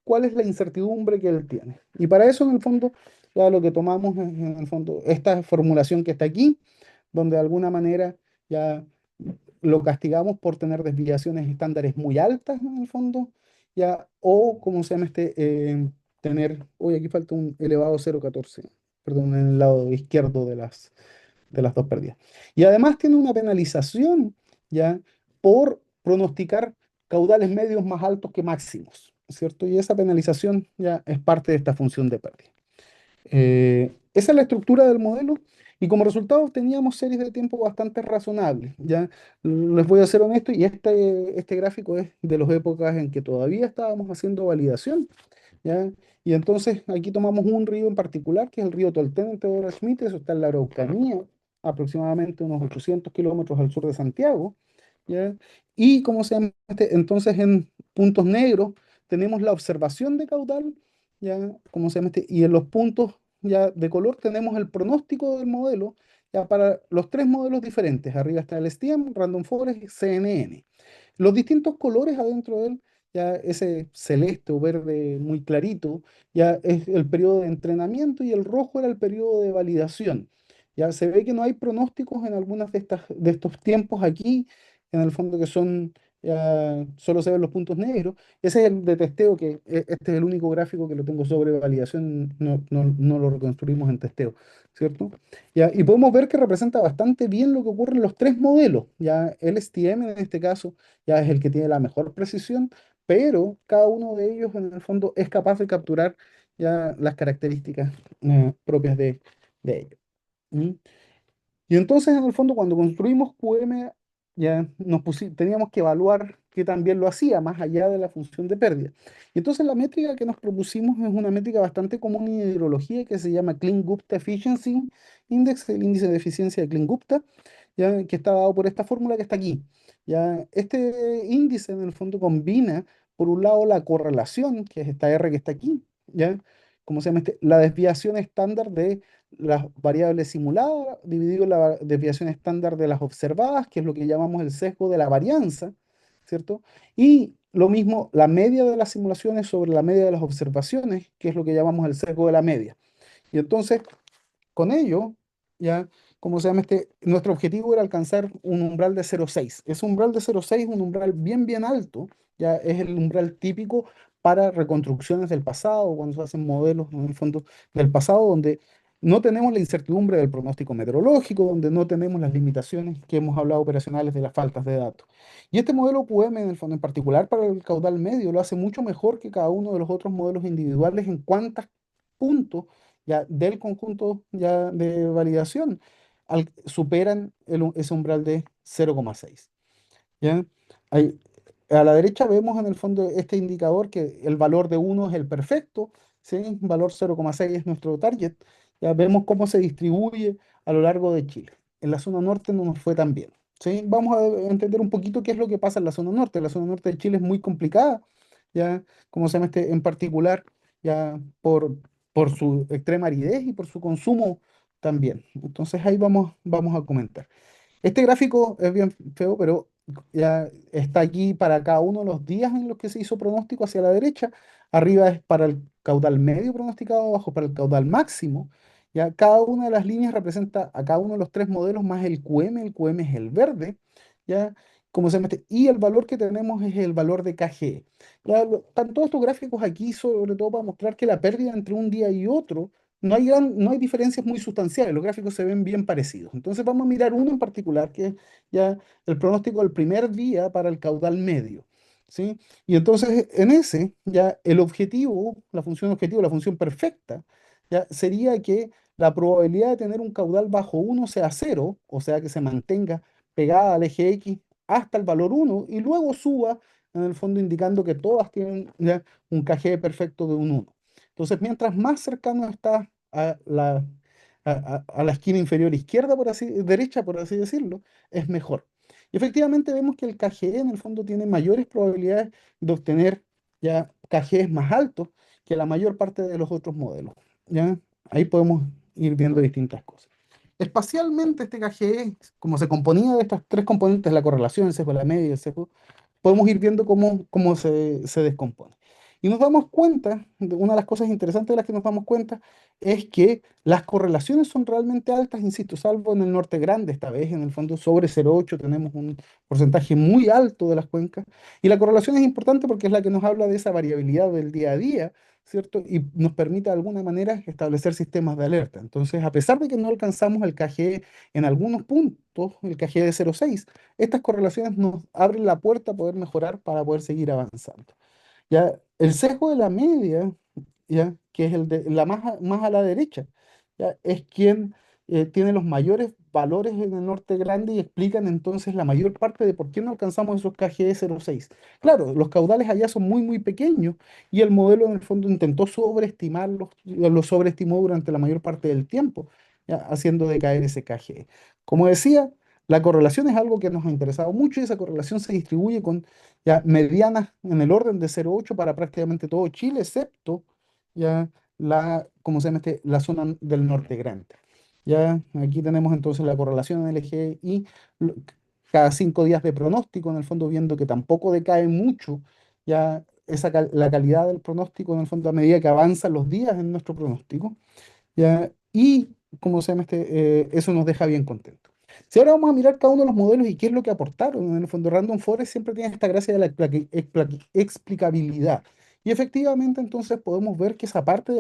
Speaker 1: cuál es la incertidumbre que él tiene. Y para eso, en el fondo, ya lo que tomamos es, en el fondo, esta formulación que está aquí, donde de alguna manera ya lo castigamos por tener desviaciones estándares muy altas en el fondo, ya, o como se llama tener, hoy aquí falta un elevado 0,14, perdón, en el lado izquierdo de las dos pérdidas. Y además tiene una penalización, ya, por pronosticar caudales medios más altos que máximos, ¿cierto? Y esa penalización ya es parte de esta función de pérdida. Esa es la estructura del modelo y como resultado teníamos series de tiempo bastante razonables. Ya les voy a ser honesto y este gráfico es de las épocas en que todavía estábamos haciendo validación. ¿Ya? Y entonces aquí tomamos un río en particular, que es el río Tolten en Teodoro Schmitt, eso está en la Araucanía, aproximadamente unos 800 kilómetros al sur de Santiago. ¿Ya? Y como se llama entonces en puntos negros tenemos la observación de caudal, ¿ya? Como se llama y en los puntos ya de color tenemos el pronóstico del modelo, ya para los 3 modelos diferentes. Arriba está el STM, Random Forest y CNN. Los distintos colores adentro de él ya ese celeste o verde muy clarito, ya es el periodo de entrenamiento y el rojo era el periodo de validación. Ya se ve que no hay pronósticos en algunas de estos tiempos aquí, en el fondo que son, ya solo se ven los puntos negros. Ese es el de testeo, este es el único gráfico que lo tengo sobre validación, no lo reconstruimos en testeo, ¿cierto? Ya, y podemos ver que representa bastante bien lo que ocurre en los tres modelos. Ya el STM en este caso ya es el que tiene la mejor precisión, pero cada uno de ellos en el fondo es capaz de capturar ya las características propias de ellos. ¿Mm? Y entonces, en el fondo, cuando construimos QM, ya teníamos que evaluar qué también lo hacía, más allá de la función de pérdida. Y entonces la métrica que nos propusimos es una métrica bastante común en hidrología que se llama Klein-Gupta Efficiency Index, el índice de eficiencia de Klein-Gupta, ya que está dado por esta fórmula que está aquí. Ya este índice, en el fondo, combina, por un lado, la correlación, que es esta R que está aquí, ya, ¿cómo se llama la desviación estándar de las variables simuladas dividido la desviación estándar de las observadas, que es lo que llamamos el sesgo de la varianza, ¿cierto? Y lo mismo, la media de las simulaciones sobre la media de las observaciones, que es lo que llamamos el sesgo de la media. Y entonces, con ello, ya, ¿cómo se llama Nuestro objetivo era alcanzar un umbral de 0,6. Ese umbral de 0,6 es un umbral bien, bien alto, ya es el umbral típico para reconstrucciones del pasado, cuando se hacen modelos, en el fondo, del pasado, donde no tenemos la incertidumbre del pronóstico meteorológico, donde no tenemos las limitaciones que hemos hablado operacionales de las faltas de datos. Y este modelo QM, en el fondo, en particular para el caudal medio, lo hace mucho mejor que cada uno de los otros modelos individuales en cuántos puntos ya del conjunto ya de validación superan ese umbral de 0,6. ¿Ya? Ahí, a la derecha vemos en el fondo este indicador que el valor de uno es el perfecto, ¿sí? Valor 0,6 es nuestro target. Ya vemos cómo se distribuye a lo largo de Chile. En la zona norte no nos fue tan bien, ¿sí? Vamos a entender un poquito qué es lo que pasa en la zona norte. La zona norte de Chile es muy complicada, ya, como se llama en particular, ya por su extrema aridez y por su consumo también. Entonces ahí vamos a comentar. Este gráfico es bien feo, pero ya está aquí para cada uno de los días en los que se hizo pronóstico hacia la derecha. Arriba es para el caudal medio pronosticado, abajo para el caudal máximo. Ya cada una de las líneas representa a cada uno de los tres modelos más el QM. El QM es el verde, ya como se llama y el valor que tenemos es el valor de KGE. Ya, están todos estos gráficos aquí sobre todo para mostrar que la pérdida entre un día y otro no hay diferencias muy sustanciales, los gráficos se ven bien parecidos. Entonces vamos a mirar uno en particular, que es ya el pronóstico del primer día para el caudal medio, ¿sí? Y entonces en ese, ya el objetivo, la función perfecta, ya sería que la probabilidad de tener un caudal bajo uno sea cero, o sea que se mantenga pegada al eje X hasta el valor uno y luego suba, en el fondo indicando que todas tienen ya un KG perfecto de un uno. Entonces, mientras más cercano está a la esquina inferior izquierda, derecha, por así decirlo, es mejor. Y efectivamente vemos que el KGE en el fondo tiene mayores probabilidades de obtener ya KGEs más altos que la mayor parte de los otros modelos. ¿Ya? Ahí podemos ir viendo distintas cosas. Espacialmente, este KGE, como se componía de estas tres componentes, la correlación, el sesgo de la media y el sesgo, podemos ir viendo cómo se descompone. Y nos damos cuenta, una de las cosas interesantes de las que nos damos cuenta es que las correlaciones son realmente altas, insisto, salvo en el norte grande, esta vez en el fondo sobre 0,8 tenemos un porcentaje muy alto de las cuencas. Y la correlación es importante porque es la que nos habla de esa variabilidad del día a día, ¿cierto? Y nos permite de alguna manera establecer sistemas de alerta. Entonces, a pesar de que no alcanzamos el KGE en algunos puntos, el KGE de 0,6, estas correlaciones nos abren la puerta a poder mejorar para poder seguir avanzando. Ya, el sesgo de la media, ya, que es el de la más a la derecha, ya, es quien tiene los mayores valores en el norte grande y explican entonces la mayor parte de por qué no alcanzamos esos KGE 0,6. Claro, los caudales allá son muy, muy pequeños y el modelo en el fondo intentó sobreestimarlos, lo sobreestimó durante la mayor parte del tiempo, ya, haciendo decaer ese KGE. Como decía, la correlación es algo que nos ha interesado mucho y esa correlación se distribuye con ya medianas en el orden de 0,8 para prácticamente todo Chile, excepto ya ¿cómo se llama la zona del norte grande. Ya aquí tenemos entonces la correlación en el eje y lo- cada 5 días de pronóstico, en el fondo viendo que tampoco decae mucho ya la calidad del pronóstico en el fondo a medida que avanzan los días en nuestro pronóstico, ¿ya? Y, como se llama eso nos deja bien contentos. Si ahora vamos a mirar cada uno de los modelos y qué es lo que aportaron, en el fondo Random Forest siempre tiene esta gracia de la explicabilidad. Y efectivamente entonces podemos ver que esa parte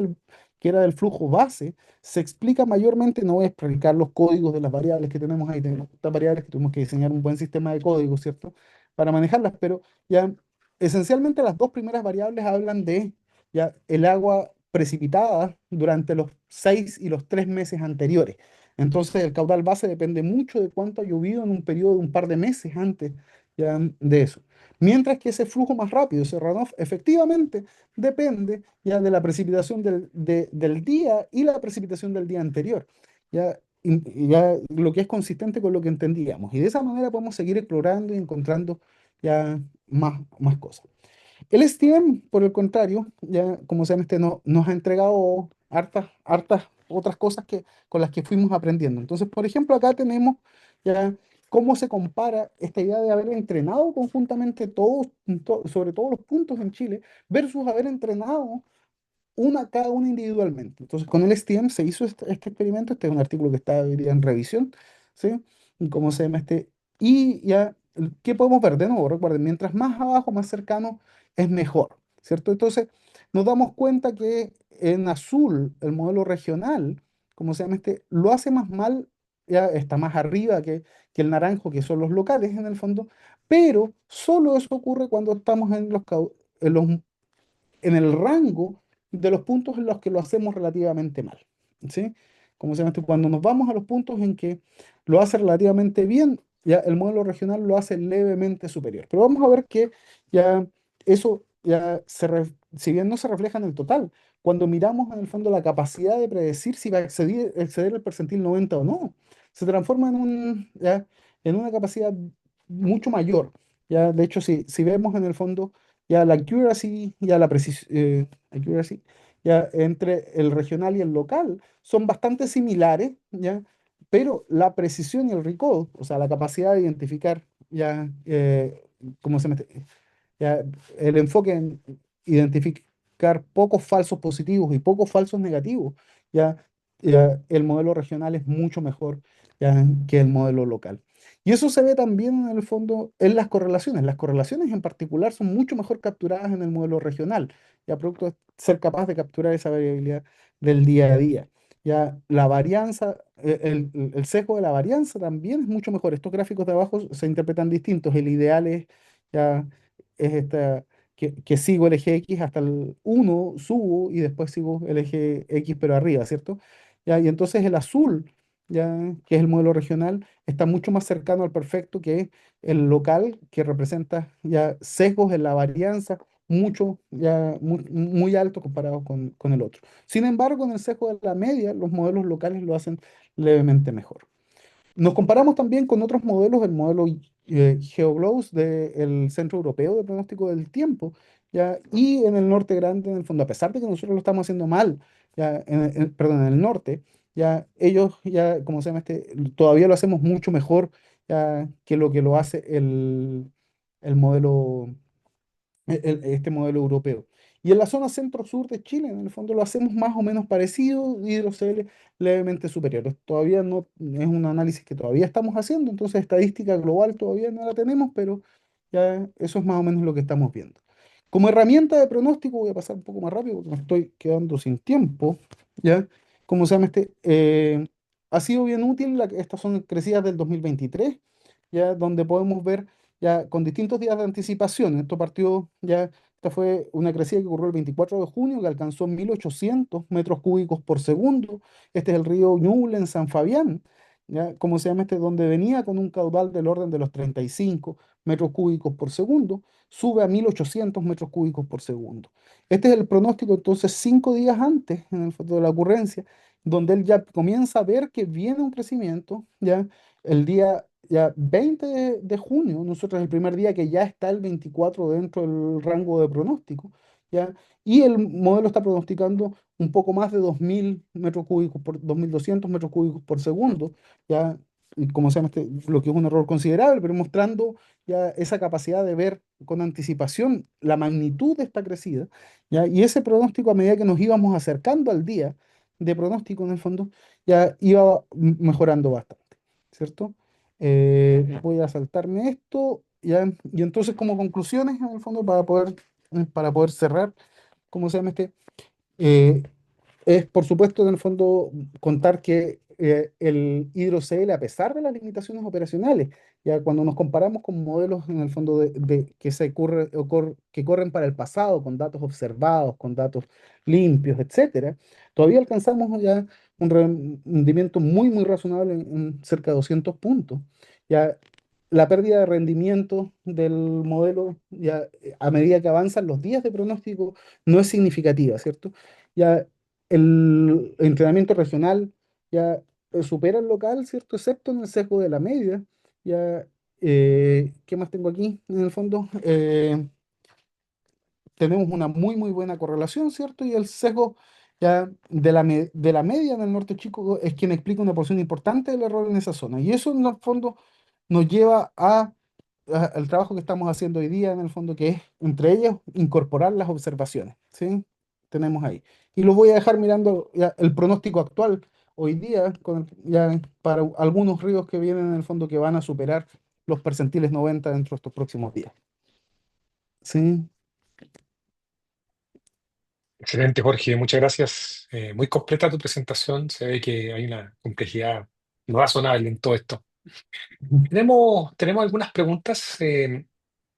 Speaker 1: que era del flujo base se explica mayormente, no voy a explicar los códigos de las variables que tenemos ahí, tenemos estas variables que tuvimos que diseñar un buen sistema de códigos, ¿cierto? Para manejarlas, pero ya esencialmente las dos primeras variables hablan de ya el agua precipitada durante los 6 y los 3 meses anteriores. Entonces el caudal base depende mucho de cuánto ha llovido en un periodo de un par de meses antes ya de eso. Mientras que ese flujo más rápido, ese runoff, efectivamente depende ya de la precipitación del día y la precipitación del día anterior. Ya, y ya lo que es consistente con lo que entendíamos. Y de esa manera podemos seguir explorando y encontrando ya más cosas. El STM, por el contrario, ya como se llama no, nos ha entregado hartas otras cosas con las que fuimos aprendiendo. Entonces, por ejemplo, acá tenemos ya cómo se compara esta idea de haber entrenado conjuntamente todos, sobre todos los puntos en Chile, versus haber entrenado cada una individualmente. Entonces, con el STM se hizo este experimento, este es un artículo que está hoy día en revisión, ¿sí? Y cómo se llama y ya, ¿qué podemos ver? De nuevo, recuerden, mientras más abajo, más cercano, es mejor, ¿cierto? Entonces, nos damos cuenta que en azul, el modelo regional, como se llama lo hace más mal, ya está más arriba que el naranjo, que son los locales en el fondo, pero solo eso ocurre cuando estamos en el rango de los puntos en los que lo hacemos relativamente mal, ¿sí? Como se llama cuando nos vamos a los puntos en que lo hace relativamente bien, ya el modelo regional lo hace levemente superior. Pero vamos a ver que ya eso, si bien no se refleja en el total, cuando miramos en el fondo la capacidad de predecir si va a exceder el percentil 90 o no, se transforma en una capacidad mucho mayor. Ya, de hecho, si vemos en el fondo ya la accuracy, ya la precisión, accuracy, ya entre el regional y el local son bastante similares, ya, pero la precisión y el recall, o sea, la capacidad de identificar ya, ¿cómo se mete? Ya, el enfoque en identificar pocos falsos positivos y pocos falsos negativos, ya, el modelo regional es mucho mejor ya, que el modelo local. Y eso se ve también en el fondo en las correlaciones. Las correlaciones en particular son mucho mejor capturadas en el modelo regional, ya producto de ser capaz de capturar esa variabilidad del día a día. Ya la varianza, el sesgo de la varianza también es mucho mejor. Estos gráficos de abajo se interpretan distintos. El ideal ya, es que sigo el eje X hasta el 1, subo y después sigo el eje X pero arriba, ¿cierto? Ya, y entonces el azul, ya, que es el modelo regional, está mucho más cercano al perfecto que el local, que representa ya sesgos en la varianza muy alto comparado con el otro. Sin embargo, en el sesgo de la media, los modelos locales lo hacen levemente mejor. Nos comparamos también con otros modelos, el modelo GeoGlows del Centro Europeo de Pronóstico del Tiempo, ¿ya? Y en el norte grande, en el fondo, a pesar de que nosotros lo estamos haciendo mal, ya, perdón, en el norte, ya ellos, ya, como se llama todavía lo hacemos mucho mejor ya, que lo hace el modelo este modelo europeo. Y en la zona centro-sur de Chile, en el fondo lo hacemos más o menos parecido, hidrocele levemente superior. Todavía no es un análisis que todavía estamos haciendo, entonces estadística global todavía no la tenemos, pero ya eso es más o menos lo que estamos viendo. Como herramienta de pronóstico, voy a pasar un poco más rápido porque me estoy quedando sin tiempo, ¿ya? Como se llama ha sido bien útil, estas son crecidas del 2023, ¿ya? Donde podemos ver ya con distintos días de anticipación. Esto partió ya, esta fue una crecida que ocurrió el 24 de junio, que alcanzó 1800 metros cúbicos por segundo. Este es el río Ñuble en San Fabián, ya, como se llama donde venía con un caudal del orden de los 35 metros cúbicos por segundo, sube a 1800 metros cúbicos por segundo. Este es el pronóstico, entonces, 5 días antes, en el fondo de la ocurrencia, donde él ya comienza a ver que viene un crecimiento, ya el día ya 20 de junio, nosotros el primer día que ya está el 24 dentro del rango de pronóstico, ¿ya? Y el modelo está pronosticando un poco más de 2000 metros cúbicos 2200 metros cúbicos por segundo, ¿ya? como se llama lo que es un error considerable, pero mostrando ya esa capacidad de ver con anticipación la magnitud de esta crecida, ¿ya? Y ese pronóstico a medida que nos íbamos acercando al día de pronóstico en el fondo, ya iba mejorando bastante, ¿cierto? Voy a saltarme esto, ya, y entonces como conclusiones en el fondo para poder cerrar, ¿cómo se llama eh, es, por supuesto, en el fondo, contar que el HidroCL, a pesar de las limitaciones operacionales, ya cuando nos comparamos con modelos en el fondo que que corren para el pasado, con datos observados, con datos limpios, etcétera, todavía alcanzamos ya un rendimiento muy, muy razonable en cerca de 200 puntos. Ya la pérdida de rendimiento del modelo, ya a medida que avanzan los días de pronóstico, no es significativa, ¿cierto? Ya el entrenamiento regional ya supera el local, ¿cierto? Excepto en el sesgo de la media. Ya, ¿qué más tengo aquí? En el fondo, tenemos una muy, muy buena correlación, ¿cierto? Y el sesgo ya de la media en el norte chico es quien explica una porción importante del error en esa zona. Y eso, en el fondo, nos lleva al trabajo que estamos haciendo hoy día, en el fondo, que es, entre ellas, incorporar las observaciones, ¿sí? Tenemos ahí. Y lo voy a dejar mirando ya el pronóstico actual hoy día, ya para algunos ríos que vienen, en el fondo, que van a superar los percentiles 90 dentro de estos próximos días. ¿Sí?
Speaker 2: Excelente, Jorge, muchas gracias. Muy completa tu presentación. Se ve que hay una complejidad razonable en todo esto. Tenemos algunas preguntas.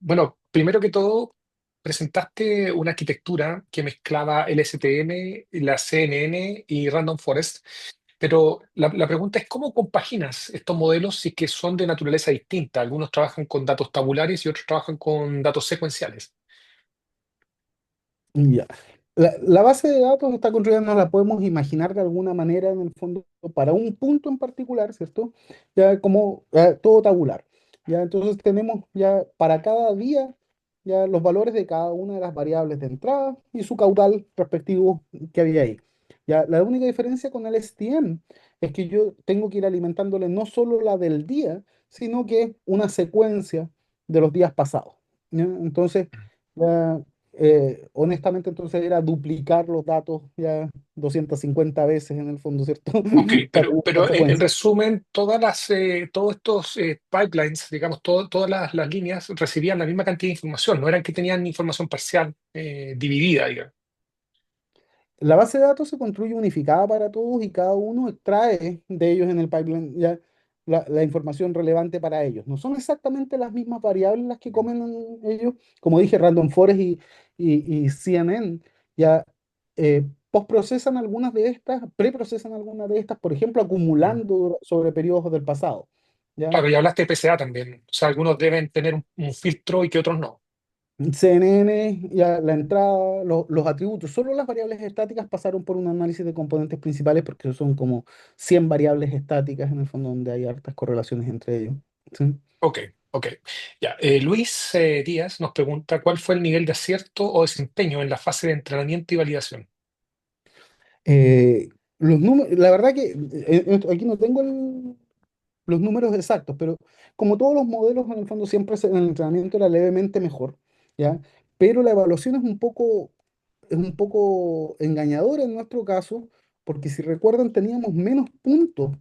Speaker 2: Bueno, primero que todo, presentaste una arquitectura que mezclaba el STM, la CNN y Random Forest, pero la pregunta es, ¿cómo compaginas estos modelos si es que son de naturaleza distinta? Algunos trabajan con datos tabulares y otros trabajan con datos secuenciales.
Speaker 1: Ya. La base de datos está construida, no la podemos imaginar de alguna manera en el fondo para un punto en particular, ¿cierto? Ya como todo tabular. Ya entonces tenemos ya para cada día ya los valores de cada una de las variables de entrada y su caudal respectivo que había ahí. Ya la única diferencia con el STM es que yo tengo que ir alimentándole no solo la del día, sino que una secuencia de los días pasados. ¿Ya? Entonces, ya honestamente, entonces era duplicar los datos ya 250 veces en el fondo, ¿cierto?
Speaker 2: Ok,
Speaker 1: Para una
Speaker 2: pero en
Speaker 1: secuencia.
Speaker 2: resumen, todos estos pipelines, digamos, todas las líneas recibían la misma cantidad de información, no eran que tenían información parcial dividida, digamos.
Speaker 1: La base de datos se construye unificada para todos y cada uno extrae de ellos en el pipeline ya la información relevante para ellos. No son exactamente las mismas variables las que comen ellos. Como dije, Random Forest y CNN ya postprocesan algunas de estas, preprocesan algunas de estas, por ejemplo,
Speaker 2: Mm.
Speaker 1: acumulando sobre periodos del pasado. ¿Ya?
Speaker 2: Claro, y hablaste de PCA también, o sea, algunos deben tener un filtro y que otros no.
Speaker 1: CNN, ya la entrada, los atributos, solo las variables estáticas pasaron por un análisis de componentes principales porque son como 100 variables estáticas en el fondo donde hay hartas correlaciones entre ellos. ¿Sí?
Speaker 2: Ok, ok. Ya, Luis Díaz nos pregunta cuál fue el nivel de acierto o desempeño en la fase de entrenamiento y validación.
Speaker 1: Los números, la verdad que aquí no tengo los números exactos, pero como todos los modelos en el fondo siempre en el entrenamiento era levemente mejor, ¿ya? Pero la evaluación es un poco engañadora en nuestro caso, porque si recuerdan teníamos menos puntos,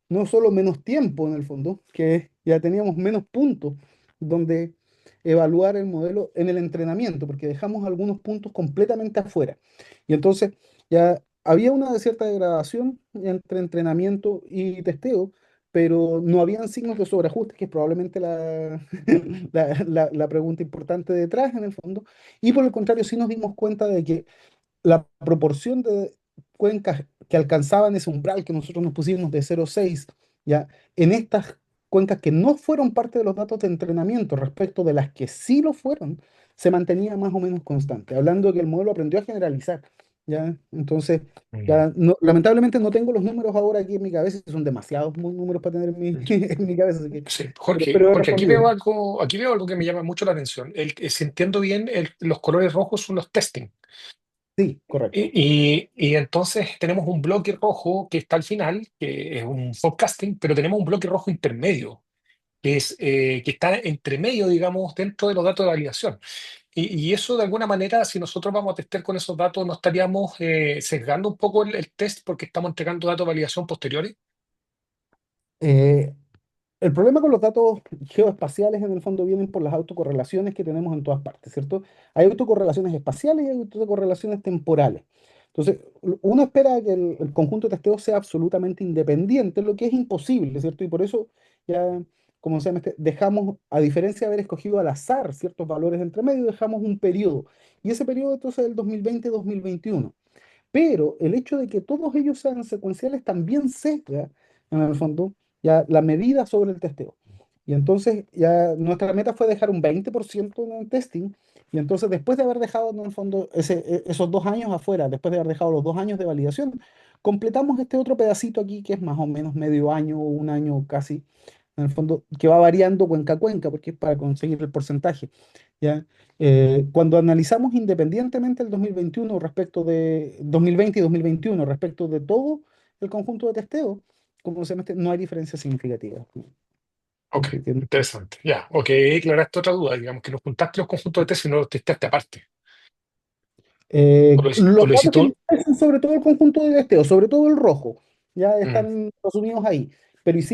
Speaker 1: no solo menos tiempo en el fondo, que ya teníamos menos puntos donde evaluar el modelo en el entrenamiento, porque dejamos algunos puntos completamente afuera. Y entonces ya había una cierta degradación entre entrenamiento y testeo, pero no habían signos de sobreajuste, que es probablemente la pregunta importante detrás en el fondo. Y por el contrario, sí nos dimos cuenta de que la proporción de cuencas que alcanzaban ese umbral que nosotros nos pusimos de 0,6, ya, en estas cuencas que no fueron parte de los datos de entrenamiento respecto de las que sí lo fueron, se mantenía más o menos constante, hablando de que el modelo aprendió a generalizar, ya, entonces,
Speaker 2: Mm.
Speaker 1: ya, lamentablemente no tengo los números ahora aquí en mi cabeza, son demasiados números para tener en en mi cabeza, así que,
Speaker 2: Sí, Jorge,
Speaker 1: pero he
Speaker 2: Jorge,
Speaker 1: respondido.
Speaker 2: aquí veo algo que me llama mucho la atención. Si entiendo bien, los colores rojos son los testing.
Speaker 1: Sí, correcto.
Speaker 2: Y entonces tenemos un bloque rojo que está al final, que es un forecasting, pero tenemos un bloque rojo intermedio, que está entre medio, digamos, dentro de los datos de validación. Y eso de alguna manera, si nosotros vamos a testear con esos datos, ¿no estaríamos sesgando un poco el test porque estamos entregando datos de validación posteriores?
Speaker 1: Eh, El problema con los datos geoespaciales en el fondo vienen por las autocorrelaciones que tenemos en todas partes, ¿cierto? Hay autocorrelaciones espaciales y hay autocorrelaciones temporales. Entonces, uno espera que el conjunto de testeo sea absolutamente independiente, lo que es imposible, ¿cierto? Y por eso ya, como se llama dejamos, a diferencia de haber escogido al azar ciertos valores entre medio, dejamos un periodo. Y ese periodo entonces es el 2020-2021. Pero el hecho de que todos ellos sean secuenciales también sesga, en el fondo, ya la medida sobre el testeo. Y entonces ya nuestra meta fue dejar un 20% en el testing. Y entonces después de haber dejado en el fondo esos 2 años afuera, después de haber dejado los 2 años de validación, completamos este otro pedacito aquí que es más o menos medio año o un año casi, en el fondo, que va variando cuenca a cuenca, porque es para conseguir el porcentaje. ¿Ya? Cuando analizamos independientemente el 2021 respecto de 2020 y 2021 respecto de todo el conjunto de testeo, como se llama no hay diferencia significativa.
Speaker 2: Ok,
Speaker 1: ¿Entiendes?
Speaker 2: interesante. Ya, ok, aclaraste otra duda, digamos que no juntaste los conjuntos de test, sino los testeaste aparte. O
Speaker 1: Los
Speaker 2: lo
Speaker 1: datos
Speaker 2: hiciste
Speaker 1: que me
Speaker 2: tú.
Speaker 1: interesan sobre todo el conjunto de testeo, sobre todo el rojo, ya
Speaker 2: Mm,
Speaker 1: están resumidos ahí, pero
Speaker 2: ya,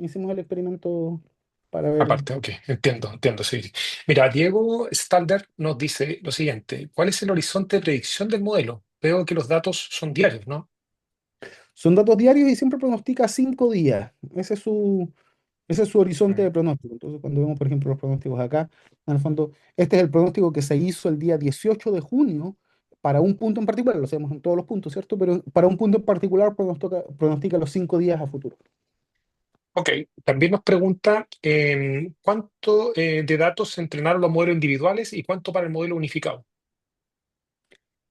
Speaker 1: hicimos el experimento para ver.
Speaker 2: aparte, ok, entiendo, entiendo, sí. Mira, Diego Stalder nos dice lo siguiente: ¿cuál es el horizonte de predicción del modelo? Veo que los datos son diarios, ¿no?
Speaker 1: Son datos diarios y siempre pronostica 5 días. Ese es su horizonte
Speaker 2: Mm,
Speaker 1: de pronóstico. Entonces, cuando vemos, por ejemplo, los pronósticos acá, en el fondo, este es el pronóstico que se hizo el día 18 de junio para un punto en particular, lo hacemos en todos los puntos, ¿cierto? Pero para un punto en particular pronostica los 5 días a futuro.
Speaker 2: Ok, también nos pregunta cuánto de datos se entrenaron los modelos individuales y cuánto para el modelo unificado.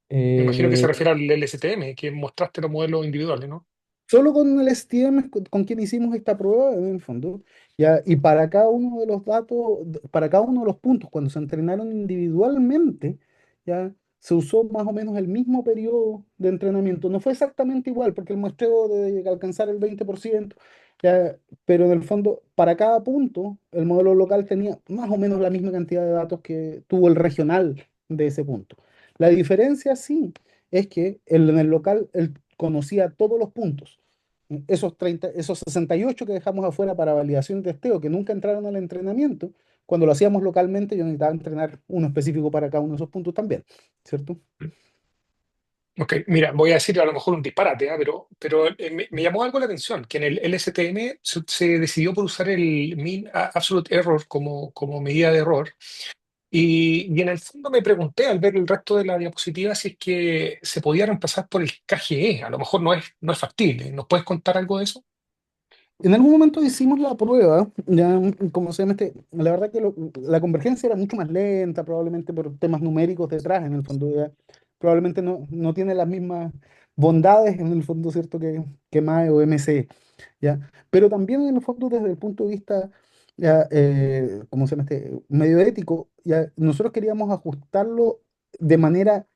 Speaker 2: Me imagino que se
Speaker 1: Eh,
Speaker 2: refiere al LSTM, que mostraste los modelos individuales, ¿no?
Speaker 1: Solo con el STM es con quien hicimos esta prueba, en el fondo, ya, y para cada uno de los datos, para cada uno de los puntos, cuando se entrenaron individualmente, ya se usó más o menos el mismo periodo de entrenamiento. No fue exactamente igual, porque el muestreo de alcanzar el 20%, ya, pero en el fondo, para cada punto, el modelo local tenía más o menos la misma cantidad de datos que tuvo el regional de ese punto. La diferencia, sí, es que en el local él conocía todos los puntos. Esos 68 que dejamos afuera para validación y testeo, que nunca entraron al entrenamiento, cuando lo hacíamos localmente, yo necesitaba entrenar uno específico para cada uno de esos puntos también, ¿cierto?
Speaker 2: Ok, mira, voy a decir a lo mejor un disparate, pero me llamó algo la atención, que en el LSTM se decidió por usar el Mean Absolute Error como medida de error. Y en el fondo me pregunté al ver el resto de la diapositiva si es que se podía reemplazar por el KGE. A lo mejor no es factible. ¿Nos puedes contar algo de eso?
Speaker 1: En algún momento hicimos la prueba, ya como se llama la verdad que la convergencia era mucho más lenta, probablemente por temas numéricos detrás, en el fondo, ya, probablemente no tiene las mismas bondades, en el fondo, ¿cierto? Que MAE o MC. ¿Ya? Pero también en el fondo desde el punto de vista, ya, ¿cómo se llama medio ético, ya, nosotros queríamos ajustarlo de manera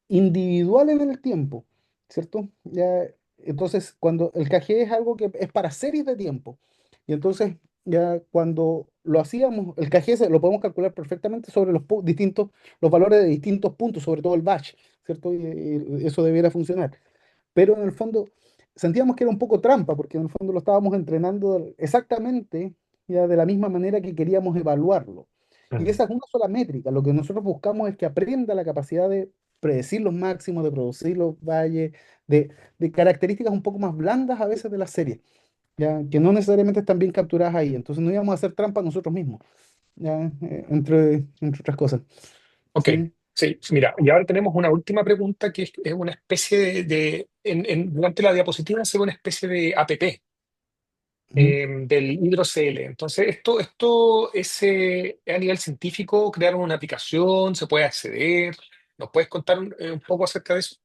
Speaker 1: individual en el tiempo, ¿cierto? Ya, entonces, cuando el KG es algo que es para series de tiempo, y entonces ya cuando lo hacíamos, el KG lo podemos calcular perfectamente sobre los valores de distintos puntos, sobre todo el batch, ¿cierto? Y eso debiera funcionar, pero en el fondo sentíamos que era un poco trampa, porque en el fondo lo estábamos entrenando exactamente ya de la misma manera que queríamos evaluarlo. Y
Speaker 2: Mm,
Speaker 1: esa es una sola métrica. Lo que nosotros buscamos es que aprenda la capacidad de predecir los máximos, de producir los valles, de características un poco más blandas a veces de la serie, ya que no necesariamente están bien capturadas ahí. Entonces no íbamos a hacer trampa nosotros mismos, ya, entre otras cosas.
Speaker 2: ok,
Speaker 1: ¿Sí?
Speaker 2: sí, mira, y ahora tenemos una última pregunta que es una especie durante la diapositiva se ve una especie de APP
Speaker 1: Ujú.
Speaker 2: del HidroCL. Entonces, esto es a nivel científico, crearon una aplicación, se puede acceder. ¿Nos puedes contar un poco acerca de eso?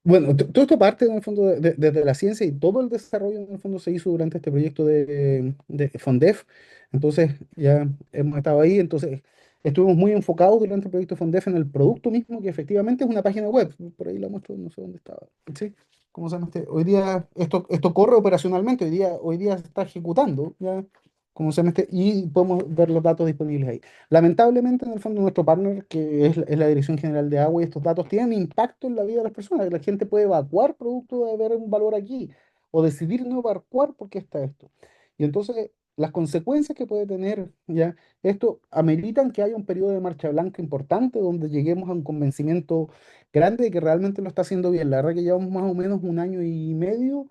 Speaker 1: Bueno, todo esto parte en el fondo desde la ciencia y todo el desarrollo en el fondo se hizo durante este proyecto de FONDEF. Entonces ya hemos estado ahí. Entonces estuvimos muy enfocados durante el proyecto Fondef en el producto mismo, que efectivamente es una página web. Por ahí la muestro, no sé dónde estaba. ¿Sí? ¿Cómo se llama este? Hoy día esto corre operacionalmente, hoy día se está ejecutando, ¿ya? ¿Cómo se llama este? Y podemos ver los datos disponibles ahí. Lamentablemente, en el fondo, nuestro partner, que es la Dirección General de Agua, y estos datos tienen impacto en la vida de las personas. La gente puede evacuar producto de ver un valor aquí, o decidir no evacuar porque está esto. Y entonces, las consecuencias que puede tener, ¿ya? Esto ameritan que haya un periodo de marcha blanca importante donde lleguemos a un convencimiento grande de que realmente lo está haciendo bien. La verdad que llevamos más o menos un año y medio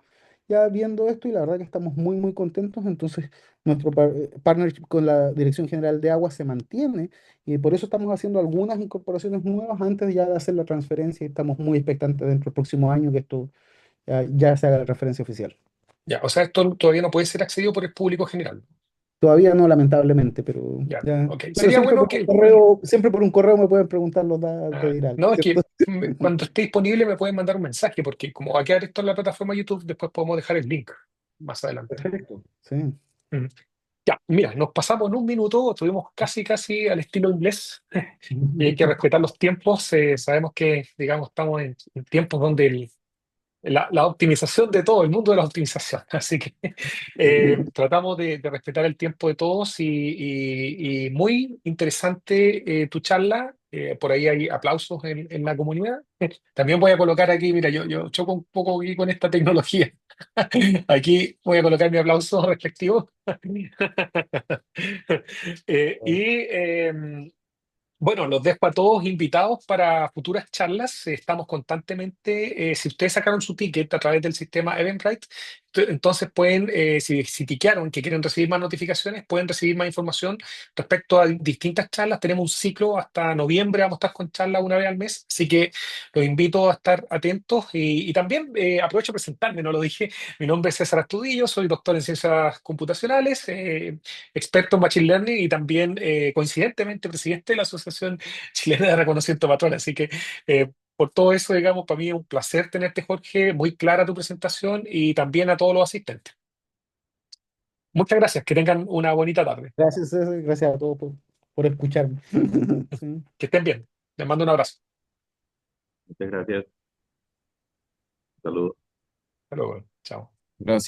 Speaker 1: ya viendo esto y la verdad que estamos muy, muy contentos. Entonces, nuestro partnership con la Dirección General de Agua se mantiene y por eso estamos haciendo algunas incorporaciones nuevas antes ya de hacer la transferencia y estamos muy expectantes dentro del próximo año que esto ya se haga la transferencia oficial.
Speaker 2: Ya, o sea, esto todavía no puede ser accedido por el público general.
Speaker 1: Todavía no, lamentablemente,
Speaker 2: Ya,
Speaker 1: ya.
Speaker 2: ok.
Speaker 1: Pero
Speaker 2: Sería bueno que,
Speaker 1: siempre por un correo me pueden preguntar los datos de Iral,
Speaker 2: no, es
Speaker 1: ¿cierto?
Speaker 2: que cuando esté disponible me pueden mandar un mensaje, porque como va a quedar esto en la plataforma YouTube, después podemos dejar el link más adelante.
Speaker 1: Perfecto. Sí.
Speaker 2: Mm. Ya, mira, nos pasamos en un minuto, estuvimos casi, casi al estilo inglés, y hay que respetar los tiempos. Sabemos que, digamos, estamos en tiempos donde la optimización de todo, el mundo de la optimización. Así que tratamos de respetar el tiempo de todos y muy interesante tu charla. Por ahí hay aplausos en la comunidad. También voy a colocar aquí, mira, yo choco un poco aquí con esta tecnología. Aquí voy a colocar mi aplauso respectivo. Bueno, los dejo a todos invitados para futuras charlas. Estamos constantemente, si ustedes sacaron su ticket a través del sistema Eventbrite, entonces pueden, si tiquearon que quieren recibir más notificaciones, pueden recibir más información respecto a distintas charlas. Tenemos un ciclo hasta noviembre, vamos a estar con charlas una vez al mes, así que los invito a estar atentos y también aprovecho a presentarme, no lo dije, mi nombre es César Astudillo, soy doctor en ciencias computacionales, experto en Machine Learning y también, coincidentemente, presidente de la Asociación Chilena de Reconocimiento de Patrones. Así que, por todo eso, digamos, para mí es un placer tenerte, Jorge, muy clara tu presentación y también a todos los asistentes. Muchas gracias, que tengan una bonita tarde,
Speaker 1: Gracias, César, gracias a todos por escucharme. Sí.
Speaker 2: que estén bien. Les mando un abrazo.
Speaker 3: Muchas gracias. Saludos.
Speaker 2: Hasta luego. Chao.
Speaker 3: Gracias.